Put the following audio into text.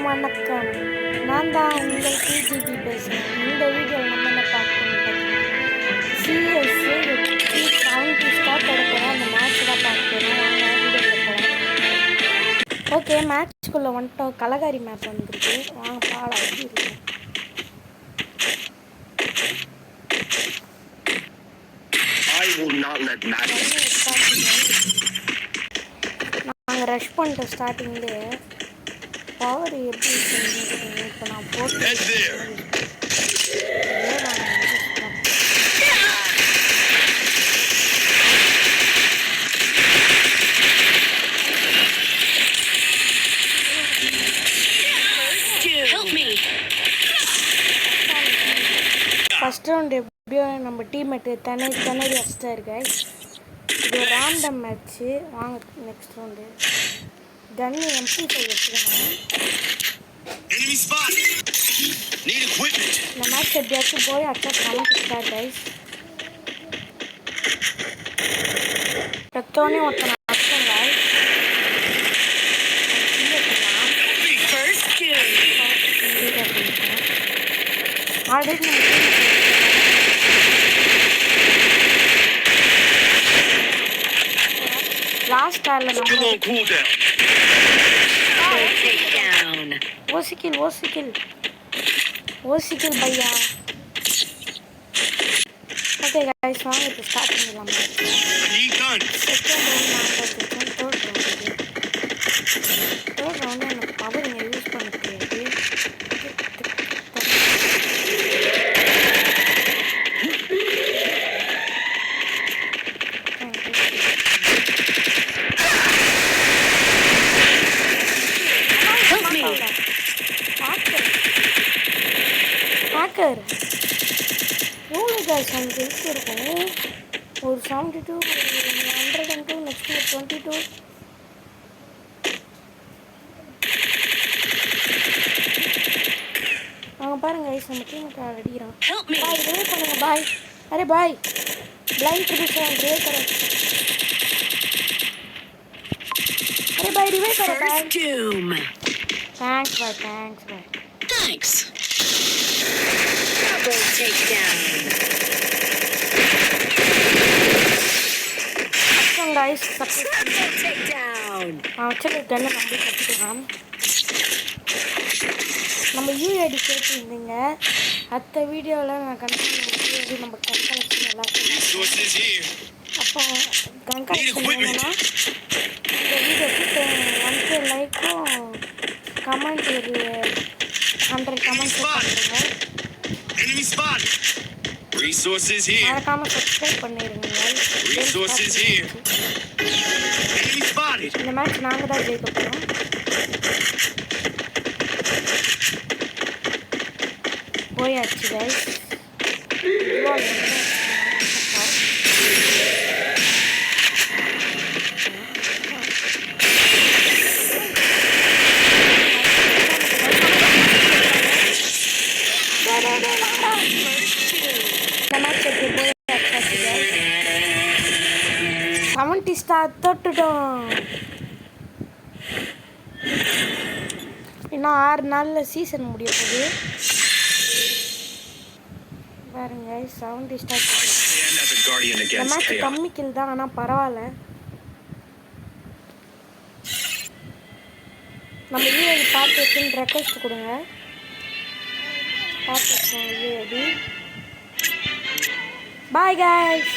வணக்கம். நான் தான் உங்கள் டிஜிபி பேசுகிறேன். இந்த வீடியோவில் நம்ம என்ன பார்க்கணும்னு பார்த்தீங்கன்னா சிஎஸ் எப்படி சயின்டிஸ்டாக தொடக்கிறோம் அந்த மேட்ச் தான் பார்க்கணும். வாங்க வீடியோவில் போகலாம். ஓகே, மேட்ச்குள்ளே வந்துட்டோம். கலகாரி மேப் வந்துருக்கு. வாங்க பாடம் எப்படி இருக்கு. நாங்கள் ரஷ் பண்ணிட்டோம் ஸ்டார்டிங்லேயே. பவர் எப்படி இருக்குன்னு இப்போ நான் போட்டு ஃபஸ்ட் ரவுண்ட் எப்படியோ நம்ம டீம்மேட்டு திணறி வச்சுட்டாரு கைஸ். இது ஒரு ரேண்டம் மேட்ச்சு. வாங்க நெக்ஸ்ட் ரவுண்டு. கன்னு MP5 வச்சுக்கணும். இந்த மேட்ச் எப்படியாச்சும் போய் அட்டாக் பண்ணிக்கிட்டார் கைஸ். பெத்தோனே ஒருத்தனை அடிச்சோம் கைஸ். ஆல்ரெடி லாஸ்ட் ஆர்ல நம்ம ஓசிக்கில் பையா. ஓகே கைஸ், வாங்க இப்போ ஸ்டார்ட் பண்ணிடலாம். செகண்ட் ரவுண்ட் எனக்கு பவர் இங்கே யூஸ் பண்ண தெரியாது. ஹேக்கர் எவ்வளோ கைஸ் நமக்கு ஹெல்த் இருக்கும்? ஒரு 72, 102, நெக்ஸ்ட் 22. நாங்கள் பாருங்க கைஸ், நம்ம டீமுக்கு அடிக்கிறான். பாய் ரிவே பண்ணுங்க பாய். அரே பாய் பிளைண்ட் ட்ரிபிள் ரிவே கரோ. அரே பாய் ரிவே करो பாய். थैंक्स भाई. Thanks. Double takedown. अच्छा गाइस, Double takedown. चलो गन நம்ம கத்துக்கலாம். நம்ம UAD கேட்டிருந்தீங்க. அடுத்த வீடியோவில் நான் கண்டிப்பாக நம்ம கன் கலெக்ஷன் எல்லாத்தையும் அப்போ கன் கலெக்ஷன் வேணும்னா இந்த வீடியோக்கு 1K லைக்கும் கமெண்ட் ஒரு 100 கமெண்ட்ஸ் பண்ணுங்க. மறக்காம சப்ஸ்கிரைப் பண்ணிருங்க. இந்த மேட்ச் நாங்கள் தான் ஜெயிக்க போகிறோம். போயாச்சு கைஸ். தொட்டுட்டோம். இன்னும் 6 நாளில் சீசன் முடிய போகுது. பாருங்க 70 ஸ்டார்ட். இந்த மேட்ச் கம்மி கில் தான், ஆனால் பரவாயில்ல. நம்ம யூஏடி பார்த்து வச்சுன்னு ரெக்வஸ்ட் கொடுங்க. பார்த்து வச்சோம் யூஏடி. Bye guys.